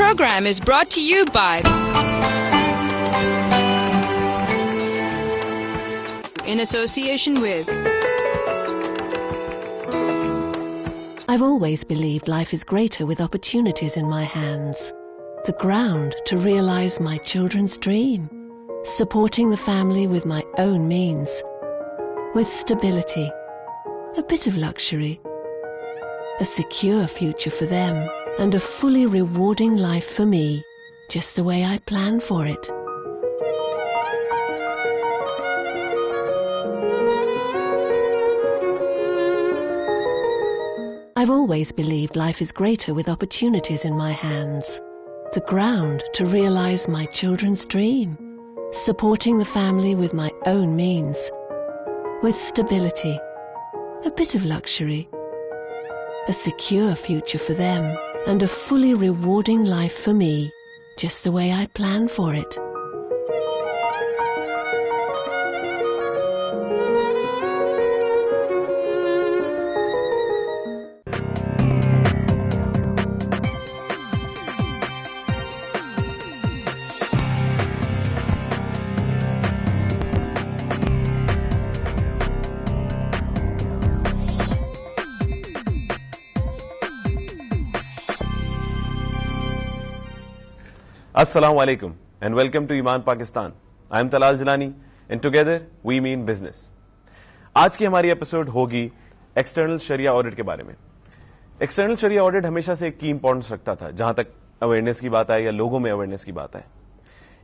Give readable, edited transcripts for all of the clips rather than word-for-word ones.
program is brought to you by in association with I've always believed life is greater with opportunities in my hands. The ground to realize my children's dream. Supporting the family with my own means. With stability. A bit of luxury. A secure future for them. And a fully rewarding life for me. Just the way I planned for it. I've always believed life is greater with opportunities in my hands. The ground to realize my children's dream. Supporting the family with my own means. With stability. A bit of luxury. A secure future for them. And a fully rewarding life for me. Just the way I planned for it. Assalamu alaikum and welcome to Iman Pakistan. I am Talal Jalani and together we mean business. آج کی ہماری episode ہوگی external شریعہ audit کے بارے میں. External شریعہ audit ہمیشہ سے ایک کی امپورٹنس رکھتا تھا جہاں تک اویئرنیس کی بات آئے یا لوگوں میں اویئرنیس کی بات آئے.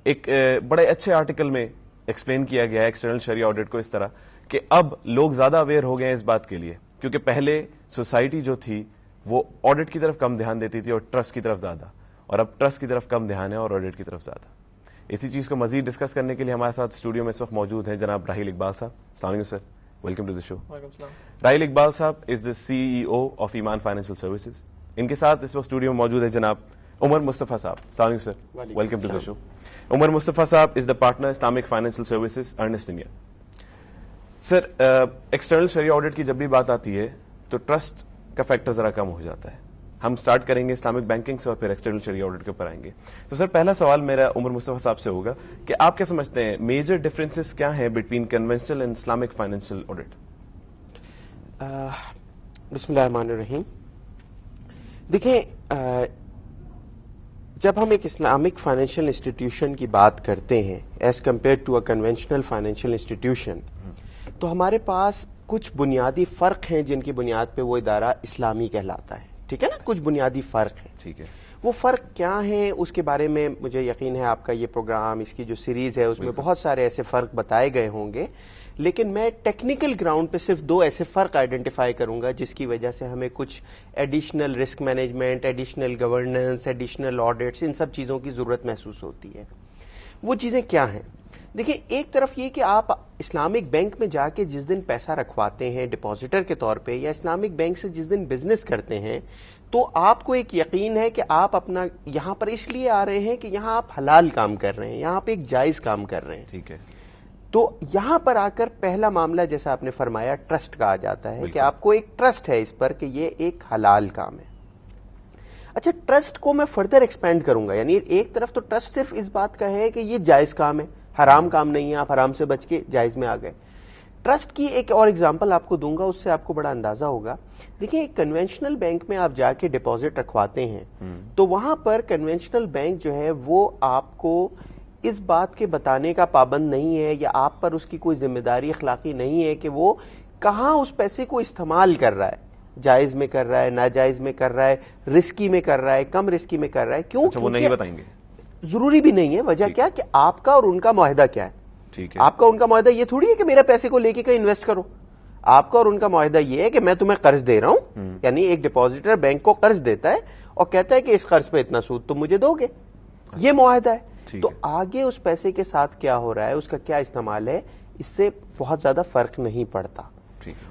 ایک بڑے اچھے آرٹیکل میں ایکسپلین کیا گیا ہے ایکسٹرنل شریعہ آڈٹ کو اس طرح کہ اب لوگ زیادہ اویئر ہو گئے ہیں اس بات کے لیے کیونکہ پہلے سوسائٹی جو تھی وہ آڈٹ کی طرف کم دھیان دیتی تھی اور ٹرسٹ کی طرف زیادہ, اور اب ٹرسٹ کی طرف کم دھیان ہے اور آڈٹ کی طرف زیادہ. اسی چیز کو مزید ڈسکس کرنے کے لیے ہمارے ساتھ اسٹوڈیو میں اس وقت موجود ہیں جناب راہیل اقبال صاحب. السلام علیکم سر, ویلکم ٹو دی شو. راہیل اقبال صاحب از دا CEO آف ایمان فائنینشیل سروسز. ان کے ساتھ اس وقت اسٹوڈیو میں موجود ہے جناب عمر مصطفیٰ صاحب. السلام علیکم سر, ویلکم ٹو دی شو. عمر مصطفیٰ صاحب is the partner Islamic financial services Ernst India. Sir, external شریعہ آڈٹ کی جب بھی بات آتی ہے تو ٹرسٹ کا فیکٹر ذرا کم ہو جاتا ہے. ہم سٹارٹ کریں گے اسلامک بینکنگ سے اور پھر ایکسٹرنل شریعہ آڈٹ کے اوپر آئیں گے. تو سر پہلا سوال میرا عمر مصطفیٰ صاحب سے ہوگا کہ آپ کیا سمجھتے ہیں میجر ڈفرینسز کیا ہیں between conventional and Islamic financial audit? بسم اللہ الرحمن الرحیم. دیکھیں, جب ہم ایک اسلامک فائنینشیل انسٹیٹیوشن کی بات کرتے ہیں as compare to a conventional financial institution, تو ہمارے پاس کچھ بنیادی فرق ہیں جن کی بنیاد پہ وہ ادارہ اسلامی کہلاتا ہے. ٹھیک ہے نا, کچھ بنیادی فرق ہیں. ٹھیک ہے, وہ فرق کیا ہیں اس کے بارے میں مجھے یقین ہے آپ کا یہ پروگرام, اس کی جو سیریز ہے اس میں بہت سارے ایسے فرق بتائے گئے ہوں گے, لیکن میں ٹیکنیکل گراؤنڈ پہ صرف 2 ایسے فرق آئیڈینٹیفائی کروں گا جس کی وجہ سے ہمیں کچھ additional risk management, additional governance, additional audits, ان سب چیزوں کی ضرورت محسوس ہوتی ہے. وہ چیزیں کیا ہیں؟ دیکھیں, ایک طرف یہ کہ آپ اسلامک بینک میں جا کے جس دن پیسہ رکھواتے ہیں ڈپازیٹر کے طور پہ, یا اسلامک بینک سے جس دن بزنس کرتے ہیں, تو آپ کو ایک یقین ہے کہ آپ اپنا یہاں پر اس لیے آ رہے ہیں کہ یہاں آپ حلال کام کر رہے ہیں, یہاں پہ ایک جائز کام کر رہے ہیں. ٹھیک ہے, تو یہاں پر آ کر پہلا معاملہ جیسا آپ نے فرمایا ٹرسٹ کا آ جاتا ہے کہ آپ کو ایک ٹرسٹ ہے اس پر کہ یہ ایک حلال کام ہے. اچھا, ٹرسٹ کو میں فردر ایکسپینڈ کروں گا, یعنی ایک طرف تو ٹرسٹ صرف اس بات کا ہے کہ یہ جائز کام ہے, حرام کام نہیں ہے, آپ حرام سے بچ کے جائز میں آ گئے. ٹرسٹ کی ایک اور ایگزامپل آپ کو دوں گا, اس سے آپ کو بڑا اندازہ ہوگا. دیکھیں, ایک کنونشنل بینک میں آپ جا کے ڈپازٹ رکھواتے ہیں تو وہاں پر کنونشنل بینک جو ہے وہ آپ کو اس بات کے بتانے کا پابند نہیں ہے, یا آپ پر اس کی کوئی ذمہ داری اخلاقی نہیں ہے کہ وہ کہاں اس پیسے کو استعمال کر رہا ہے, جائز میں کر رہا ہے, ناجائز میں کر رہا ہے, رسکی میں کر رہا ہے, کم رسکی میں کر رہا ہے. کیوں؟ وہ نہیں بتائیں گے, ضروری بھی نہیں ہے. وجہ کیا کہ آپ کا اور ان کا معاہدہ کیا ہے. آپ کا ان کا معاہدہ یہ تھوڑی ہے کہ میرے پیسے کو لے کے کہیں انویسٹ کرو. آپ کا اور ان کا معاہدہ یہ ہے کہ میں تمہیں قرض دے رہا ہوں, یعنی ایک ڈپازیٹر بینک کو قرض دیتا ہے اور کہتا ہے کہ اس قرض پہ اتنا سود تم مجھے دو گے, یہ معاہدہ ہے. تو آگے اس پیسے کے ساتھ کیا ہو رہا ہے, اس کا کیا استعمال ہے, اس سے بہت زیادہ فرق نہیں پڑتا.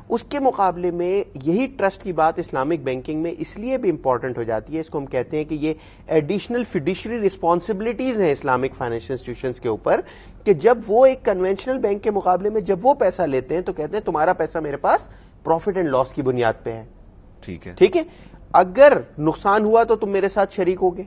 اس کے مقابلے میں یہی ٹرسٹ کی بات اسلامک بینکنگ میں اس لیے بھی امپورٹنٹ ہو جاتی ہے, اس کو ہم کہتے ہیں کہ یہ ایڈیشنل فیڈیشری رسپانسبلٹیز ہیں اسلامک فائنینشیل انسٹیٹیوشنز کے اوپر, کہ جب وہ ایک کنونشنل بینک کے مقابلے میں جب وہ پیسہ لیتے ہیں تو کہتے ہیں تمہارا پیسہ میرے پاس پروفٹ اینڈ لاس کی بنیاد پہ ہے. ٹھیک ہے, اگر نقصان ہوا تو تم میرے ساتھ شریک ہوگے,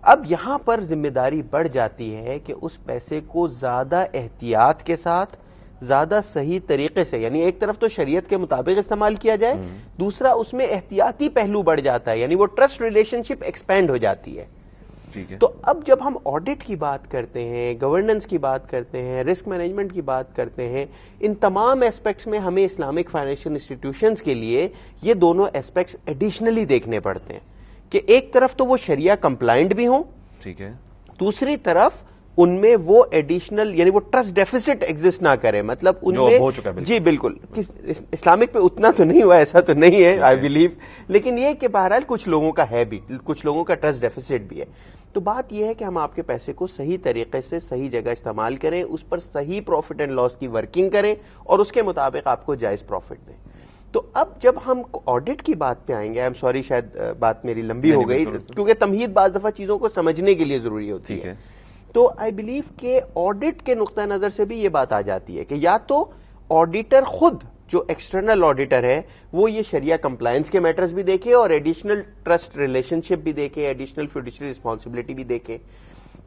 اب یہاں پر ذمہ داری بڑھ جاتی ہے کہ اس پیسے کو زیادہ احتیاط کے ساتھ زیادہ صحیح طریقے سے، یعنی ایک طرف تو شریعت کے مطابق استعمال کیا جائے، دوسرا اس میں احتیاطی پہلو بڑھ جاتا ہے، یعنی وہ ٹرسٹ ریلیشن شپ ایکسپینڈ ہو جاتی ہے. تو اب جب ہم آڈٹ کی بات کرتے ہیں، گورننس کی بات کرتے ہیں، رسک مینجمنٹ کی بات کرتے ہیں، ان تمام ایسپیکٹس میں ہمیں اسلامک فائنینشیل انسٹیٹیوشنز کے لیے یہ دونوں ایسپیکٹس ایڈیشنلی دیکھنے پڑتے ہیں کہ ایک طرف تو وہ شریعہ کمپلائنٹ بھی ہوں، ٹھیک ہے، دوسری طرف ان میں وہ ایڈیشنل یعنی وہ ٹرسٹ ڈیفیسٹ ایگزسٹ نہ کرے، مطلب ان میں جی بالکل اسلامک پہ اتنا تو نہیں ہوا، ایسا تو نہیں ہے آئی بلیو، لیکن یہ کہ بہرحال کچھ لوگوں کا ہے بھی، کچھ لوگوں کا ٹرسٹ ڈیفیسٹ بھی ہے. تو بات یہ ہے کہ ہم آپ کے پیسے کو صحیح طریقے سے صحیح جگہ استعمال کریں، اس پر صحیح پروفٹ اینڈ لاس کی ورکنگ کریں اور اس کے مطابق آپ کو جائز پروفٹ دیں. تو اب جب ہم آڈٹ کی بات پہ آئیں گے، آئی ایم سوری شاید بات میری لمبی ہو گئی کیونکہ تمہید بعض دفعہ چیزوں کو سمجھنے کے لیے ضروری ہوتی ہے. تو آئی بلیو کہ آڈٹ کے نقطہ نظر سے بھی یہ بات آ جاتی ہے کہ یا تو آڈیٹر خود جو ایکسٹرنل آڈیٹر ہے وہ یہ شریعہ کمپلائنس کے میٹرز بھی دیکھے اور ایڈیشنل ٹرسٹ ریلیشن شپ بھی دیکھے، ایڈیشنل فیوڈیشری رسپانسبلٹی بھی دیکھے.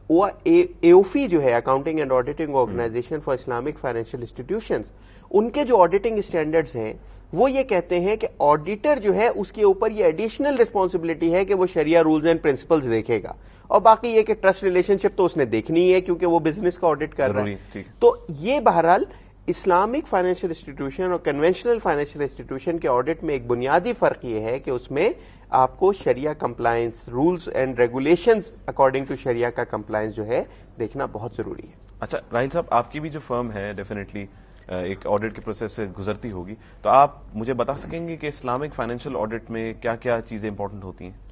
وہ ایوفی جو ہے accounting and auditing organization for Islamic financial institutions, ان کے جو آڈیٹنگ اسٹینڈرڈز ہیں وہ یہ کہتے ہیں کہ آڈیٹر جو ہے اس کے اوپر یہ ایڈیشنل رسپانسبلٹی ہے کہ وہ شریعہ رولز اینڈ پرنسپلز دیکھے گا، اور باقی یہ کہ ٹرسٹ ریلیشن شپ تو اس نے دیکھنی ہے کیونکہ وہ بزنس کا آڈٹ کر رہا ہے. تو یہ بہرحال اسلامک فائنینشیل انسٹیٹیوشن اور کنونشنل فائنینشیل انسٹیٹیوشن کے آڈٹ میں ایک بنیادی فرق یہ ہے کہ اس میں آپ کو شریعہ compliance rules and regulations according to شریعہ کا کمپلائنس جو ہے دیکھنا بہت ضروری ہے. اچھا راہیل صاحب، آپ کی بھی جو فرم ہے ڈیفینیٹلی ایک آڈٹ کے پروسیس سے گزرتی ہوگی، تو آپ مجھے بتا سکیں گے کہ اسلامک فائنینشیل آڈٹ میں کیا کیا چیزیں امپورٹنٹ ہوتی ہیں؟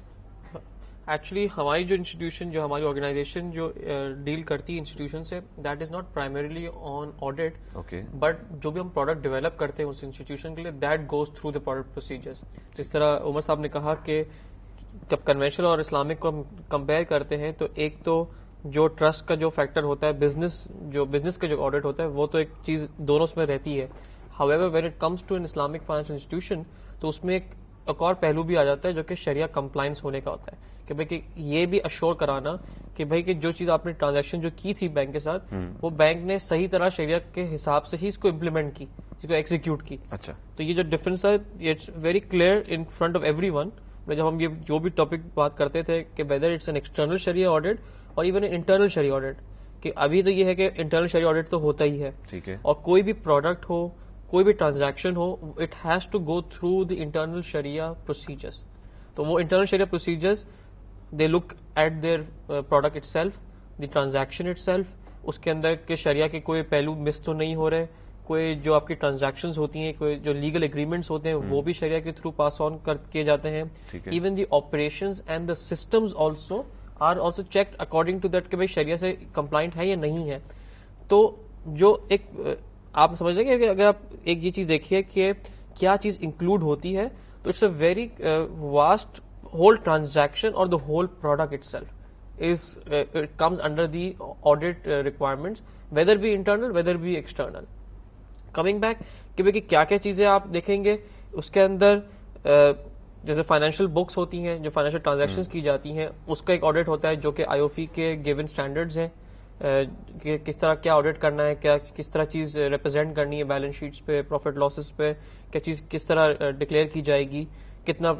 ایکچولی ہماری جو انسٹیٹیوشن، جو ہماری آرگنائزیشن جو ڈیل کرتی ہے انسٹیٹیوشن سے، that is not primarily on audit, but جو بھی ہم پروڈکٹ ڈیولپ کرتے ہیں اس انسٹیٹیوشن کے لیے that goes through the product procedures. جس طرح عمر صاحب نے کہا کہ جب کنونشنل اور اسلامک کو ہم کمپیئر کرتے ہیں تو ایک تو جو ٹرسٹ کا جو فیکٹر ہوتا ہے، بزنس کا جو آڈٹ ہوتا ہے، وہ تو ایک چیز دونوں اس میں رہتی ہے. however when it comes to an Islamic financial institution تو اس میں ایک اور پہلو بھی آ جاتا ہے جو کہ شریعہ کمپلائنس ہونے کا ہوتا ہے کہ بھائی کہ یہ بھی اشور کرانا کہ بھائی کہ جو چیز آپ نے ٹرانزیکشن جو کی تھی بینک کے ساتھ وہ بینک نے صحیح طرح شریعہ کے حساب سے ہی اس کو امپلیمنٹ کی، اس کو ایکزیکیوٹ کی. اچھا، تو یہ جو ڈفرنس ہے it's very clear in front of everyone. جب ہم یہ جو بھی ٹاپک بات کرتے تھے کہ ویدر اٹس این ایکسٹرنل شریعہ آڈٹ اور ایون انٹرنل شریعہ آڈٹ، کہ ابھی تو یہ ہے کہ انٹرنل شریعہ آڈٹ تو ہوتا ہی ہے، ٹھیک ہے، اور کوئی بھی پروڈکٹ ہو، کوئی بھی ٹرانزیکشن ہو، it has to go through the internal شریعہ پروسیجرز. تو وہ انٹرنل شریعہ procedures they look at their product itself, the transaction itself, اس کے اندر کے شریعہ کے کوئی پہلو مس تو نہیں ہو رہے، کوئی جو آپ کی ٹرانزیکشنز ہوتی ہیں، کوئی جو لیگل اگریمنٹس ہوتے ہیں وہ بھی شریعہ کے تھرو پاس آن کیے جاتے ہیں. Even the operations and the systems also are also checked according to that کہ بھائی شریعہ سے کمپلائنٹ ہے یا نہیں ہے. تو جو ایک آپ سمجھ لیں کہ اگر آپ ایک یہ چیز دیکھیے کہ کیا چیز انکلوڈ ہوتی ہے تو it's a very vast whole transaction اور the whole product itself is it comes under the audit requirements whether be internal whether be external. Coming back کہ بھائی کیا کیا چیزیں آپ دیکھیں گے اس کے اندر، جیسے فائنینشیل بکس ہوتی ہیں، جو فائنینشیل ٹرانزیکشنز کی جاتی ہیں اس کا ایک آڈٹ ہوتا ہے جو کہ آئی او فی کے گیون اسٹینڈرڈز ہیں کہ کس طرح کیا آڈٹ کرنا ہے، کیا کس طرح چیز ریپرزینٹ کرنی ہے بیلنس شیٹس پہ، پروفٹ لاسز پہ، کیا چیز کس طرح ڈکلیئر کی جائے گی، کتنا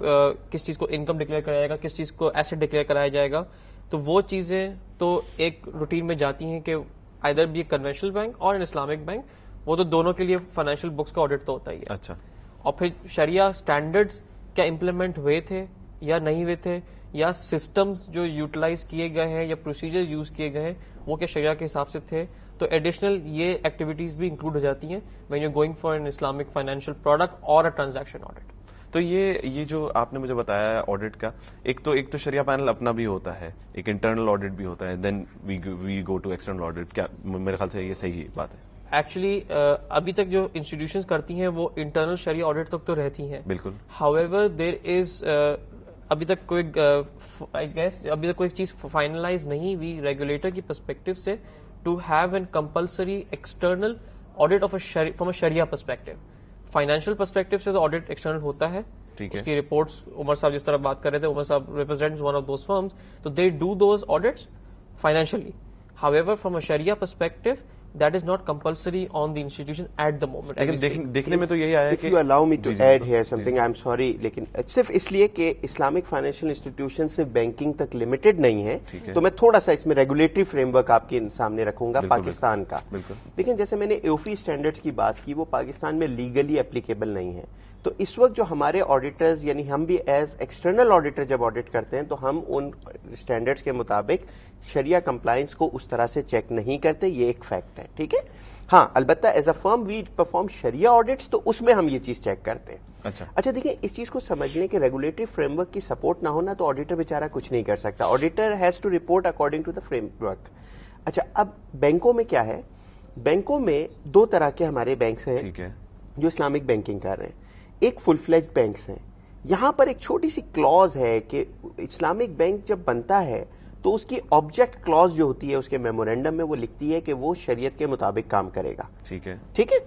کس چیز کو انکم ڈکلیئر کرایا جائے گا، کس چیز کو ایسٹ ڈکلیئر کرایا جائے گا. تو وہ چیزیں تو ایک روٹین میں جاتی ہیں کہ آئدر بھی کنونشنل بینک اور اسلامک بینک، وہ تو دونوں کے لیے فائنینشیل بکس کا آڈٹ تو ہوتا ہی ہے. اچھا، اور پھر شریعہ اسٹینڈرڈز کیا امپلیمنٹ ہوئے تھے یا نہیں ہوئے تھے، یا سسٹمز جو یوٹیلائز کیے گئے ہیں یا پروسیجرز یوز کیے گئے ہیں وہ کیا شریعہ کے حساب سے تھے. تو ایڈیشنل یہ ایکٹیویٹیز بھی انکلوڈ ہو جاتی ہیں when you going for an Islamic financial product اور اے ٹرانزیکشن آڈٹ. تو یہ جو آپ نے مجھے بتایا ہے آڈٹ کا، ایک تو شریعہ پینل اپنا بھی ہوتا ہے، ایک انٹرنل آڈٹ بھی ہوتا ہے، دین وی گو ٹو ایکسٹرنل آڈٹ. کیا میرے خیال سے یہ صحیح بات ہے؟ ایکچولی ابھی تک جو انسٹیٹیوشنز کرتی ہیں وہ انٹرنل شریعہ آڈٹ تک تو رہتی ہیں بالکل. however there is ابھی تک کوئی ابھی تک کوئی چیز فائنلائز نہیں ہوئی ریگولیٹر کی پرسپیکٹو سے to have an compulsory external audit of from a Shariah perspective. Financial perspective سے تو آڈٹ ایکسٹرنل ہوتا ہے، اس کی رپورٹس عمر صاحب جس طرح بات کر رہے تھے, Umar sahab represents one of those firms, تو they do those audits financially. However, from a Sharia perspective, that is not compulsory on the institution at the moment. لیکن دیکھنے میں تو یہی آیا کہ if you allow me to add here something, I'm sorry, لیکن صرف اس لیے کہ اسلامک فائنینشیل انسٹیٹیوشن صرف بینکنگ تک لمیٹڈ نہیں ہے, تو میں تھوڑا سا اس میں ریگولیٹری فریم ورک آپ کے سامنے رکھوں گا پاکستان کا. لیکن جیسے میں نے ایوفی اسٹینڈرڈس کی بات کی, وہ پاکستان میں لیگلی اپلیکیبل نہیں ہے. تو اس وقت جو ہمارے آڈیٹرز, یعنی ہم بھی ایز ایکسٹرنل آڈیٹر جب آڈٹ کرتے ہیں تو ہم ان اسٹینڈرڈس کے مطابق شریعہ کمپلائنس کو اس طرح سے چیک نہیں کرتے, یہ ایک فیکٹ ہے. ٹھیک ہے, ہاں البتہ as a firm we perform Shariah audits, تو اس میں ہم یہ چیز چیک کرتے ہیں. اچھا دیکھیں, اس چیز کو سمجھنے کے ریگولیٹری فریم ورک کی سپورٹ نہ ہونا تو آڈیٹر بیچارہ کچھ نہیں کر سکتا. Auditor has to report according to the framework. اچھا, اب بینکوں میں کیا ہے, بینکوں میں دو طرح کے ہمارے بینکس ہیں جو اسلامک بینکنگ کر رہے ہیں. ایک فل فلیج بینکس ہیں. یہاں پر ایک چھوٹی سی کلوز ہے کہ اسلامک بینک جب بنتا ہے تو اس کی آبجیکٹ کلوز جو ہوتی ہے اس کے میمورینڈم میں وہ لکھتی ہے کہ وہ شریعت کے مطابق کام کرے گا. ٹھیک ہے.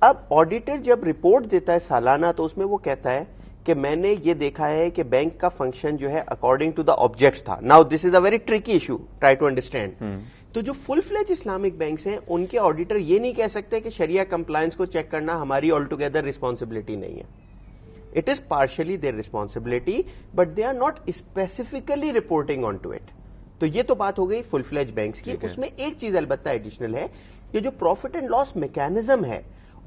اب آڈیٹر جب رپورٹ دیتا ہے سالانہ تو اس میں وہ کہتا ہے کہ میں نے یہ دیکھا ہے کہ بینک کا فنکشن جو ہے اکارڈنگ ٹو دا آبجیکٹس تھا. Now this is a very tricky issue, try to understand. تو جو فل فلیج اسلامک بینکس ہیں ان کے آڈیٹر یہ نہیں کہہ سکتے کہ شریعہ کمپلائنس کو چیک کرنا ہماری آل ٹوگیدر رسپانسبلٹی نہیں ہے. It is partially their responsibility, but they are not specifically reporting onto it. تو یہ تو بات ہو گئی فل فلیج بینکس کی. اس میں ایک چیز البتہ ایڈیشنل ہے کہ جو پروفٹ اینڈ لاس میکینزم ہے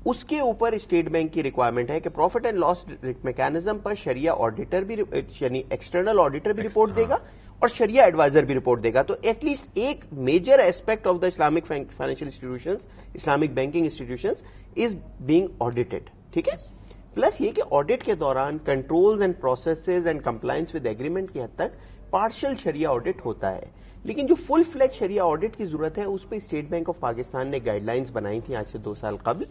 اس کے اوپر اسٹیٹ بینک کی ریکوائرمنٹ ہے کہ پروفٹ اینڈ لاس میکینزم پر شریعہ آڈیٹر بھی, یعنی ایکسٹرنل آڈیٹر بھی رپورٹ دے گا اور شریعہ ایڈوائزر بھی رپورٹ دے گا. تو ایٹ لیسٹ ایک major aspect of the Islamic financial institutions, Islamic banking institutions is being audited. ٹھیک ہے. پلس یہ کہ آڈٹ کے دوران controls and processes and compliance with agreement کی حد تک پارشل شریعہ آڈٹ ہوتا ہے. لیکن جو فل فلیج شریعہ آڈٹ کی ضرورت ہے اس پہ اسٹیٹ بینک آف پاکستان نے گائیڈ لائنز بنائی تھیں آج سے 2 سال قبل.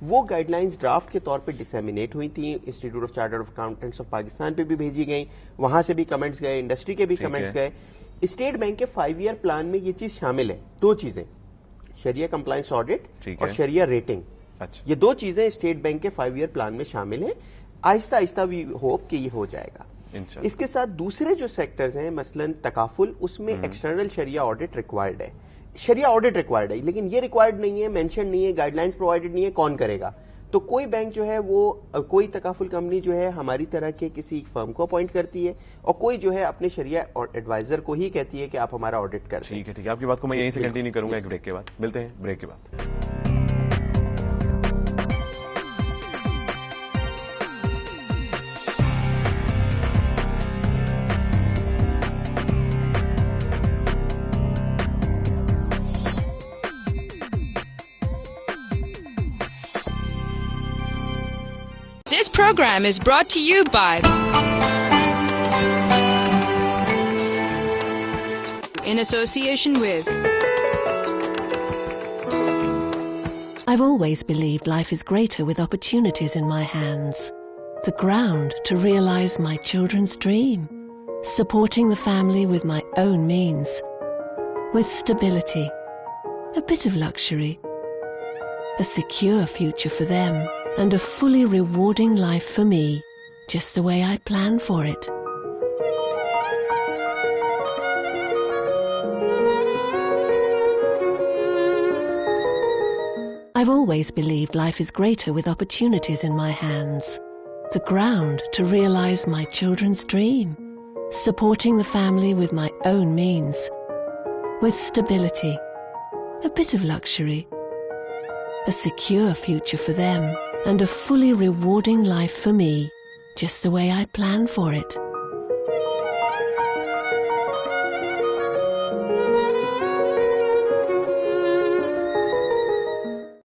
وہ گائیڈ لائنز ڈرافٹ کے طور پہ ڈسیمینیٹ ہوئی تھیں, institute of chartered accountants of Pakistan پہ بھی بھیجی گئیں, وہاں سے بھی کمنٹس گئے, انڈسٹری کے بھی کمنٹس گئے. اسٹیٹ بینک کے 5 ایئر پلان میں یہ چیز شامل ہے, 2 چیزیں, شریعہ کمپلائنس آڈٹ اور شریعہ ریٹنگ. یہ 2 چیزیں اسٹیٹ بینک کے 5 ایئر پلان میں شامل ہیں. آہستہ آہستہ وی ہوپ کہ یہ ہو جائے گا. اس کے ساتھ دوسرے جو سیکٹرز ہیں مثلا تکافل, اس میں ایکسٹرنل شریعہ آڈٹ ریکوائرڈ ہے, شریعہ آڈٹ ریکوائرڈ ہے, لیکن یہ ریکوائرڈ نہیں ہے, مینشن نہیں ہے, گائیڈ لائنز پرووائڈڈ نہیں ہے. کون کرے گا؟ تو کوئی بینک جو ہے وہ, کوئی تکافل کمپنی جو ہے ہماری طرح کے کسی فرم کو اپوائنٹ کرتی ہے اور کوئی جو ہے اپنے شریعہ ایڈوائزر کو ہی کہتی ہے کہ آپ ہمارا آڈٹ کریں. ٹھیک ہے, ٹھیک ہے, آپ کی بات کو میں یہیں سے کنٹینیو کروں گا ایک بریک کے بعد. ملتے ہیں بریک کے بعد. This program is brought to you by in association with I've always believed life is greater with opportunities in my hands. The ground to realize my children's dream. Supporting the family with my own means. With stability. A bit of luxury. A secure future for them. And a fully rewarding life for me, just the way I planned for it. I've always believed life is greater with opportunities in my hands. The ground to realize my children's dream. Supporting the family with my own means. With stability. A bit of luxury. A secure future for them. And a fully rewarding life for me, just the way I planned for it.